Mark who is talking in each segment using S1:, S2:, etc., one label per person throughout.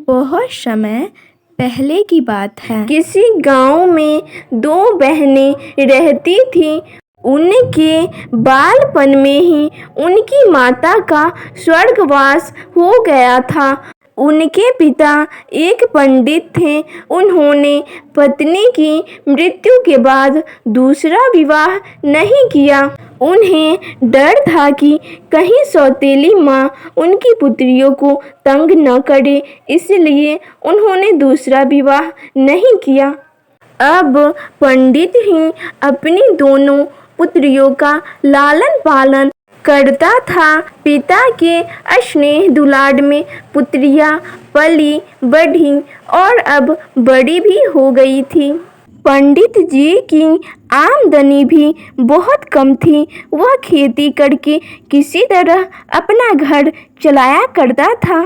S1: बहुत समय पहले की बात है।
S2: किसी गांव में दो बहनें रहती थीं। उनके बालपन में ही उनकी माता का स्वर्गवास हो गया था। उनके पिता एक पंडित थे। उन्होंने पत्नी की मृत्यु के बाद दूसरा विवाह नहीं किया। उन्हें डर था कि कहीं सौतेली माँ उनकी पुत्रियों को तंग न करे, इसलिए उन्होंने दूसरा विवाह नहीं किया। अब पंडित ही अपनी दोनों पुत्रियों का लालन पालन करता था। पिता के स्नेह दुलार में पुत्रियां पली बढ़ी और अब बड़ी भी हो गई थी। पंडित जी की आमदनी भी बहुत कम थी। वह खेती करके किसी तरह अपना घर चलाया करता था।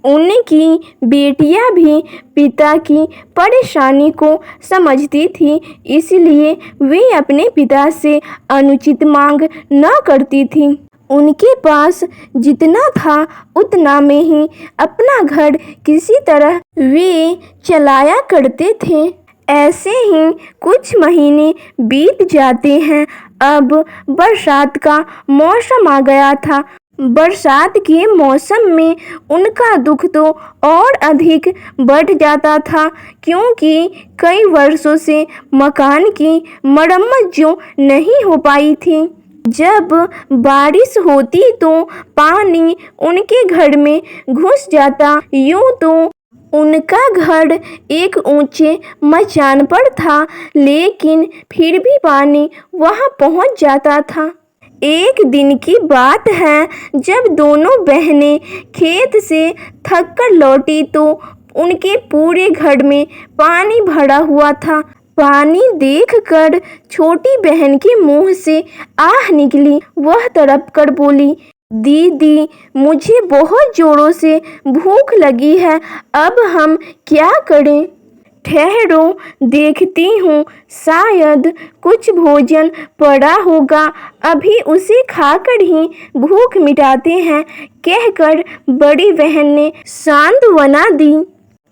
S2: उनकी बेटियां भी पिता की परेशानी को समझती थी, इसलिए वे अपने पिता से अनुचित मांग न करती थीं। उनके पास जितना था उतना में ही अपना घर किसी तरह वे चलाया करते थे। ऐसे ही कुछ महीने बीत जाते हैं। अब बरसात का मौसम आ गया था। बरसात के मौसम में उनका दुख तो और अधिक बढ़ जाता था, क्योंकि कई वर्षों से मकान की मरम्मत जो नहीं हो पाई थी। जब बारिश होती तो पानी उनके घर में घुस जाता। यूं तो उनका घर एक ऊंचे मचान पर था, लेकिन फिर भी पानी वहां पहुंच जाता था। एक दिन की बात है, जब दोनों बहनें खेत से थककर लौटी तो उनके पूरे घर में पानी भरा हुआ था। पानी देखकर छोटी बहन के मुंह से आह निकली। वह तड़प कर बोली, दीदी, मुझे बहुत जोरों से भूख लगी है, अब हम क्या करें? ठहरो, देखती हूँ, शायद कुछ भोजन पड़ा होगा, अभी उसे खाकर ही भूख मिटाते हैं, कहकर बड़ी बहन ने सांत्वना दी।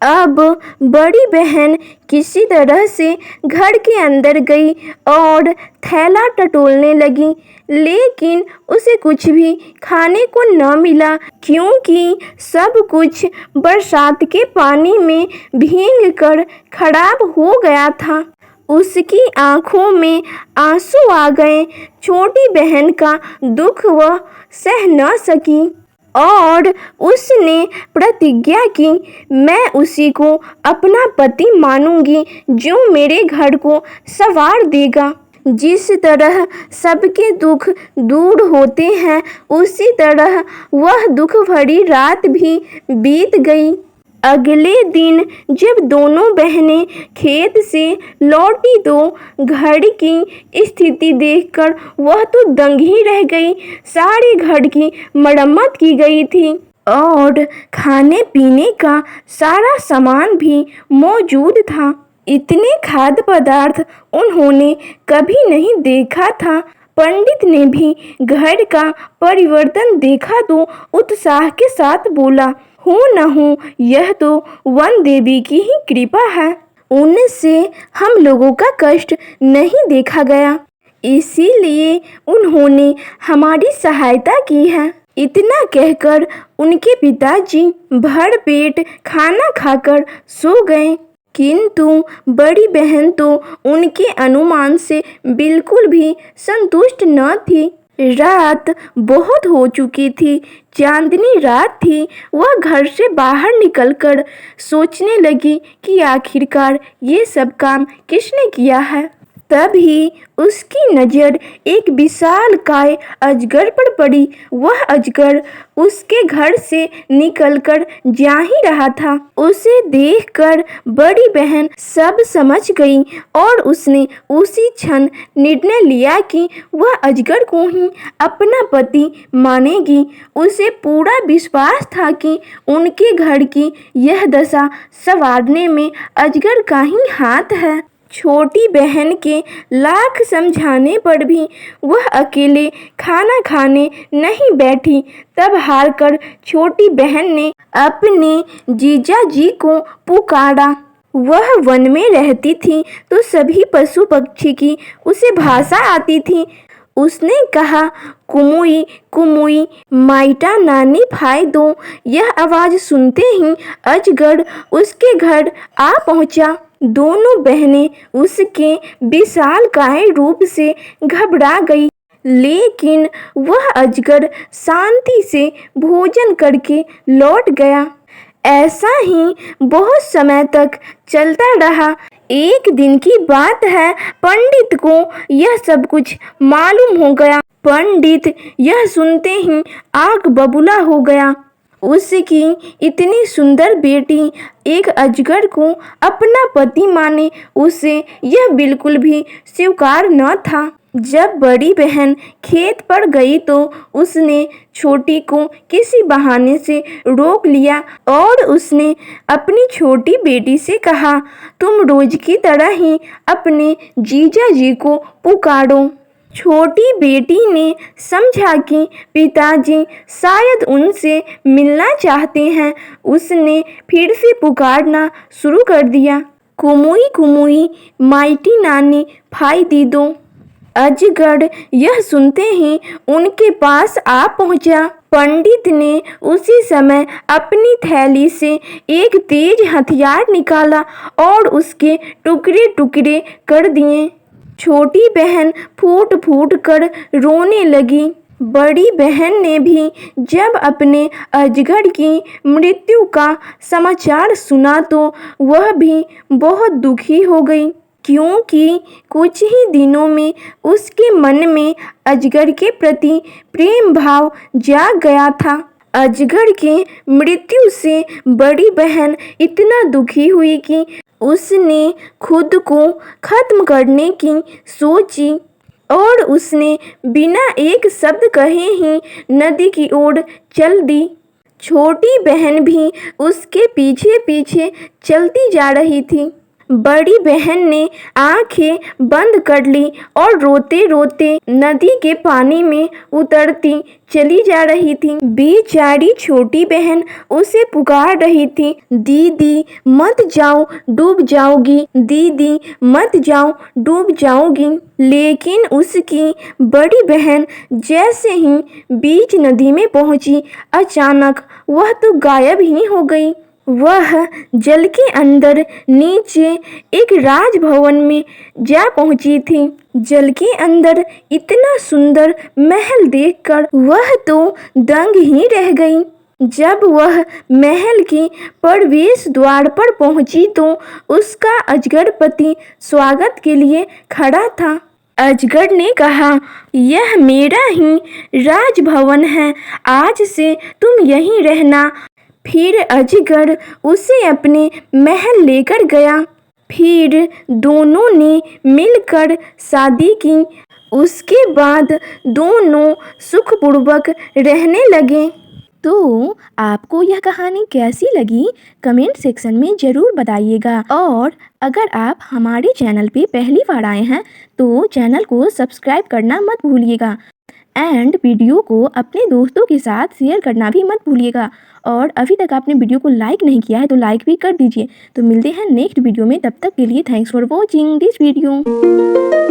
S2: अब बड़ी बहन किसी तरह से घर के अंदर गई और थैला टटोलने लगी, लेकिन उसे कुछ भी खाने को न मिला, क्योंकि सब कुछ बरसात के पानी में भीगकर खराब हो गया था। उसकी आंखों में आंसू आ गए। छोटी बहन का दुख वह सह न सकी और उसने प्रतिज्ञा की, मैं उसी को अपना पति मानूंगी जो मेरे घर को संवार देगा। जिस तरह सबके दुख दूर होते हैं, उसी तरह वह दुख भरी रात भी बीत गई। अगले दिन जब दोनों बहनें खेत से लौटी तो घर की स्थिति देखकर वह तो दंग ही रह गई। सारे घर की मरम्मत की गई थी और खाने पीने का सारा सामान भी मौजूद था। इतने खाद्य पदार्थ उन्होंने कभी नहीं देखा था। पंडित ने भी घर का परिवर्तन देखा तो उत्साह के साथ बोला, हो न हो, यह तो वन देवी की ही कृपा है। उनसे हम लोगों का कष्ट नहीं देखा गया, इसीलिए उन्होंने हमारी सहायता की है। इतना कहकर उनके पिताजी भर पेट खाना खाकर सो गए, किंतु बड़ी बहन तो उनके अनुमान से बिल्कुल भी संतुष्ट न थी। रात बहुत हो चुकी थी, चांदनी रात थी। वह घर से बाहर निकलकर सोचने लगी कि आखिरकार ये सब काम किसने किया है। तभी उसकी नज़र एक विशालकाय अजगर पर पड़ी। वह अजगर उसके घर से निकलकर जा ही रहा था। उसे देखकर बड़ी बहन सब समझ गई और उसने उसी क्षण निर्णय लिया कि वह अजगर को ही अपना पति मानेगी। उसे पूरा विश्वास था कि उनके घर की यह दशा संवारने में अजगर का ही हाथ है। छोटी बहन के लाख समझाने पर भी वह अकेले खाना खाने नहीं बैठी। तब हारकर छोटी बहन ने अपने जीजा जी को पुकारा। वह वन में रहती थी तो सभी पशु पक्षी की उसे भाषा आती थी। उसने कहा, कुमुई कुमुई माइटा नानी फाई दो। यह आवाज़ सुनते ही अजगर उसके घर आ पहुंचा। दोनों बहनें उसके विशालकाय रूप से घबरा गई, लेकिन वह अजगर शांति से भोजन करके लौट गया। ऐसा ही बहुत समय तक चलता रहा। एक दिन की बात है, पंडित को यह सब कुछ मालूम हो गया। पंडित यह सुनते ही आग बबूला हो गया। उसकी इतनी सुंदर बेटी एक अजगर को अपना पति माने, उसे यह बिल्कुल भी स्वीकार न था। जब बड़ी बहन खेत पर गई तो उसने छोटी को किसी बहाने से रोक लिया और उसने अपनी छोटी बेटी से कहा, तुम रोज की तरह ही अपने जीजा जी को पुकारो। छोटी बेटी ने समझा कि पिताजी शायद उनसे मिलना चाहते हैं। उसने फिर से पुकारना शुरू कर दिया, कुमुई कुमुई माइटी नानी फाई दी दो। अजगर यह सुनते ही उनके पास आ पहुंचा। पंडित ने उसी समय अपनी थैली से एक तेज हथियार निकाला और उसके टुकड़े टुकड़े कर दिए। छोटी बहन फूट फूट कर रोने लगी। बड़ी बहन ने भी जब अपने अजगर की मृत्यु का समाचार सुना तो वह भी बहुत दुखी हो गई, क्योंकि कुछ ही दिनों में उसके मन में अजगर के प्रति प्रेम भाव जाग गया था। अजगर के मृत्यु से बड़ी बहन इतना दुखी हुई कि उसने खुद को खत्म करने की सोची और उसने बिना एक शब्द कहे ही नदी की ओर चल दी। छोटी बहन भी उसके पीछे पीछे चलती जा रही थी। बड़ी बहन ने आंखें बंद कर ली और रोते रोते नदी के पानी में उतरती चली जा रही थी। बेचारी छोटी बहन उसे पुकार रही थी, दीदी मत जाओ डूब जाओगी, दीदी मत जाओ डूब जाओगी। लेकिन उसकी बड़ी बहन जैसे ही बीच नदी में पहुंची, अचानक वह तो गायब ही हो गई। वह जल के अंदर नीचे एक राजभवन में जा पहुंची थी। जल के अंदर इतना सुंदर महल देखकर वह तो दंग ही रह गई। जब वह महल के प्रवेश द्वार पर पहुंची तो उसका अजगर पति स्वागत के लिए खड़ा था। अजगर ने कहा, यह मेरा ही राजभवन है, आज से तुम यहीं रहना। फिर अजगर उसे अपने महल लेकर गया। फिर दोनों ने मिलकर शादी की। उसके बाद दोनों सुखपूर्वक रहने लगे।
S1: तो आपको यह कहानी कैसी लगी कमेंट सेक्शन में ज़रूर बताइएगा। और अगर आप हमारे चैनल पे पहली बार आए हैं तो चैनल को सब्सक्राइब करना मत भूलिएगा एंड वीडियो को अपने दोस्तों के साथ शेयर करना भी मत भूलिएगा। और अभी तक आपने वीडियो को लाइक नहीं किया है तो लाइक भी कर दीजिए। तो मिलते हैं नेक्स्ट वीडियो में, तब तक के लिए thanks for watching this video.